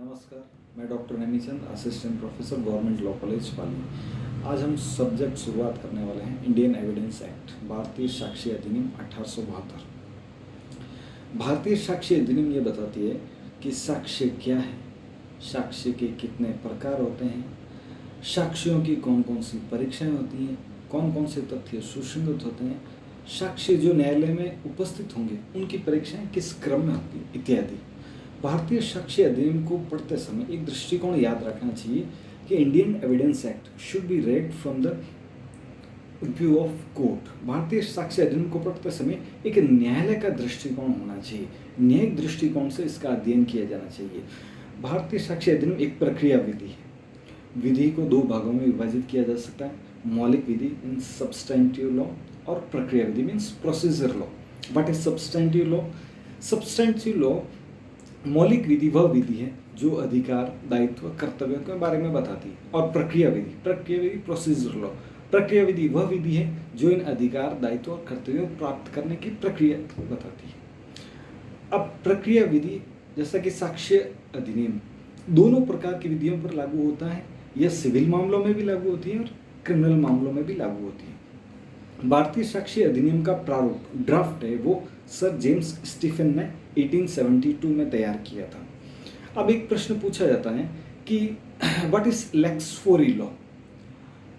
नमस्कार, मैं doctor Namichand, assistant professor government law college Pali. आज हम सब्जेक्ट शुरुआत करने वाले हैं इंडियन एविडेंस एक्ट, भारतीय साक्ष्य अधिनियम 1872। भारतीय साक्ष्य अधिनियम ये बताती है कि साक्ष्य क्या है, साक्ष्य के कितने प्रकार होते हैं, साक्ष्यों की कौन कौन सी परीक्षाएं होती हैं, कौन कौन से तथ्य सुसंगत होते हैं, साक्ष्य जो न्यायालय में उपस्थित होंगे उनकी परीक्षाएं किस क्रम में होती है इत्यादि। भारतीय साक्ष्य अधिनियम को पढ़ते समय एक दृष्टिकोण याद रखना चाहिए कि Indian evidence act should be red from the view of court. भारतीय साक्ष्य अधिनियम को पढ़ते समय एक न्यायालय का दृष्टिकोण होना चाहिए, न्यायिक दृष्टिकोण से इसका अध्ययन किया जाना चाहिए। भारतीय साक्ष्य अधिनियम एक प्रक्रिया विधि है। विधि को दो भागों में विभाजित किया जा सकता है, मौलिक विधि मीन्स सब्सटेंटिव लॉ और प्रक्रिया विधि means procedure law. What is substantive law? Substantive law मौलिक विधि वह विधि है जो अधिकार, दायित्व, कर्तव्यों के बारे में बताती है। और प्रक्रिया विधि प्रोसीजर लॉ, प्रक्रिया विधि वह विधि है जो इन अधिकार, दायित्व और कर्तव्यों प्राप्त करने की प्रक्रिया बताती है। अब प्रक्रिया विधि जैसा कि साक्ष्य अधिनियम दोनों प्रकार की विधियों पर लागू होता है। यह सिविल मामलों में भी लागू होती है और क्रिमिनल मामलों में भी लागू होती है। भारतीय साक्ष्य अधिनियम का प्रारूप ड्राफ्ट है वो सर जेम्स स्टीफन ने 1872 में तैयार किया था। अब एक प्रश्न पूछा जाता है कि what is lex fori law?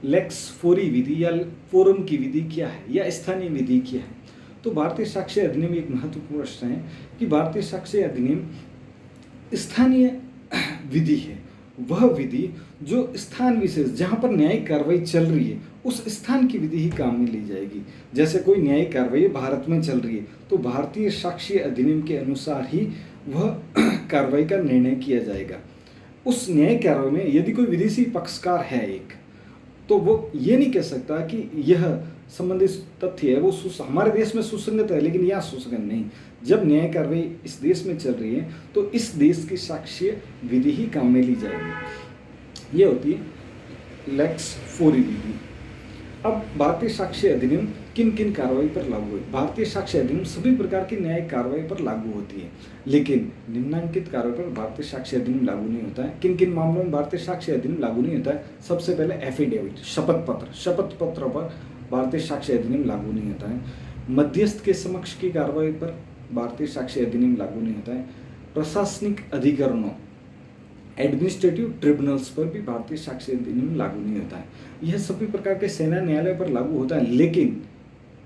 Lex fori विधि या फोरम की विधि क्या है या स्थानीय विधि क्या है? तो भारतीय साक्ष्य अधिनियम एक महत्वपूर्ण प्रश्न है कि भारतीय साक्ष्य अधिनियम स्थानीय विधि है, वह विधि जो स्थान विशेष जहाँ पर न्यायिक कार्रवाई चल रही है उस स्थान की विधि ही काम में ली जाएगी। जैसे कोई न्यायिक कार्रवाई भारत में चल रही है तो भारतीय साक्ष्य अधिनियम के अनुसार ही वह कार्रवाई का निर्णय किया जाएगा। उस न्यायिक कार्रवाई में यदि कोई विदेशी पक्षकार है एक, तो वो ये नहीं कह सकता कि यह संबंधित तथ्य है वो हमारे देश में सुसंगत है लेकिन यहाँ सुसंगत नहीं। जब न्याय कार्रवाई इस देश में चल रही है तो इस देश की साक्ष्य विधि ही काम में ली जाएगी। ये होती है लेक्स फोरी विधि। अब भारतीय साक्ष्य अधिनियम किन किन कार्रवाई पर लागू है? भारतीय साक्ष्य अधिनियम सभी प्रकार की न्यायिक कार्रवाई पर लागू होती है, लेकिन निम्नलिखित कार्रवाई पर भारतीय साक्ष्य अधिनियम लागू नहीं होता है। किन किन मामलों में भारतीय साक्ष्य अधिनियम लागू नहीं होता है? सबसे पहले एफिडेविट, शपथ पत्र पर भारतीय साक्ष्य अधिनियम लागू नहीं होता है। मध्यस्थ के समक्ष की कार्रवाई पर भारतीय साक्ष्य अधिनियम लागू नहीं होता है। प्रशासनिक अधिकरणों, एडमिनिस्ट्रेटिव ट्रिब्यूनल्स पर भी भारतीय साक्ष्य अधिनियम लागू नहीं होता है। यह सभी प्रकार के सेना न्यायालय पर लागू होता है, लेकिन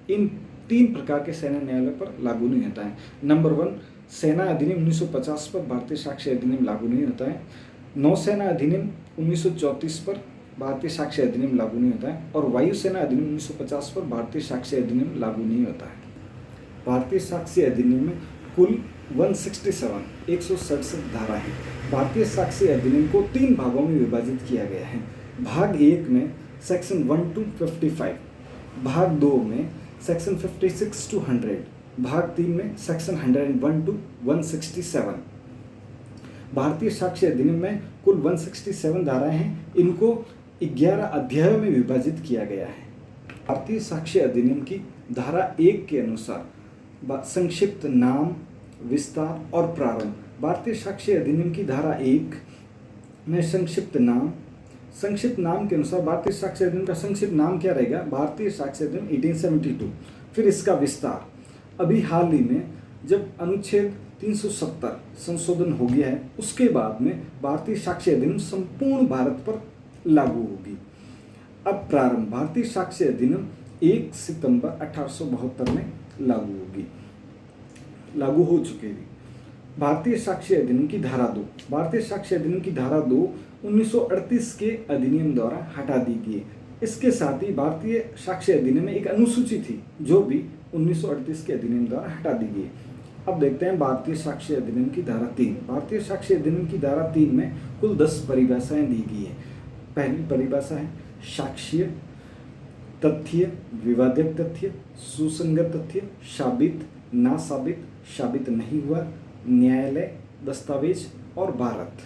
इन तीन प्रकार के सेना न्यायालय पर लागू नहीं होता है। नंबर 1, सेना अधिनियम 1950 पर भारतीय साक्ष्य अधिनियम लागू नहीं होता है। नौसेना अधिनियम 1934 पर भारतीय साक्ष्य अधिनियम लागू नहीं होता है। और वायुसेना अधिनियम 1950 पर भारतीय साक्ष्य अधिनियम लागू नहीं होता है। भारतीय साक्ष्य अधिनियम में कुल 167 धारा है। भारतीय साक्ष्य अधिनियम को 3 भागों में विभाजित किया गया है। भाग 1 में सेक्शन 1 to 55, भाग 2 में सेक्शन 56 to 100, भाग 3 में सेक्शन 101 to 167। भारतीय साक्ष्य अधिनियम में कुल 167 धाराएं हैं। इनको 11 अध्यायों में विभाजित किया गया है। भारतीय साक्ष्य अधिनियम की धारा 1 के अनुसार संक्षिप्त नाम, विस्तार और प्रारंभ। भारतीय साक्ष्य अधिनियम की धारा 1 में संक्षिप्त नाम के अनुसार भारतीय साक्ष्य अधिनियम का संक्षिप्त नाम क्या रहेगा? भारतीय साक्ष्य अधिनियम 1872। फिर इसका विस्तार, अभी हाल ही में जब अनुच्छेद 370 संशोधन हो गया है उसके बाद में भारतीय साक्ष्य अधिनियम संपूर्ण भारत पर लागू होगी। अब प्रारंभ, भारतीय साक्ष्य अधिनियम 1 सितंबर 1872 में लागू हो चुकेगी। भारतीय साक्ष्य अधिनियम की धारा 2, भारतीय साक्ष्य अधिनियम की धारा 2 1938 के अधिनियम द्वारा हटा दी गई। इसके साथ ही भारतीय साक्ष्य अधिनियम में एक अनुसूची थी जो भी 1938 के अधिनियम द्वारा हटा दी गई। अब देखते हैं भारतीय साक्ष्य अधिनियम की धारा 3। भारतीय साक्ष्य अधिनियम की धारा 3 में कुल 10 परिभाषाएं दी गई है। पहली परिभाषा है साक्ष्य, तथ्य, विवादित तथ्य, सुसंगत तथ्य, साबित, ना साबित, साबित नहीं हुआ, न्यायालय, दस्तावेज और भारत।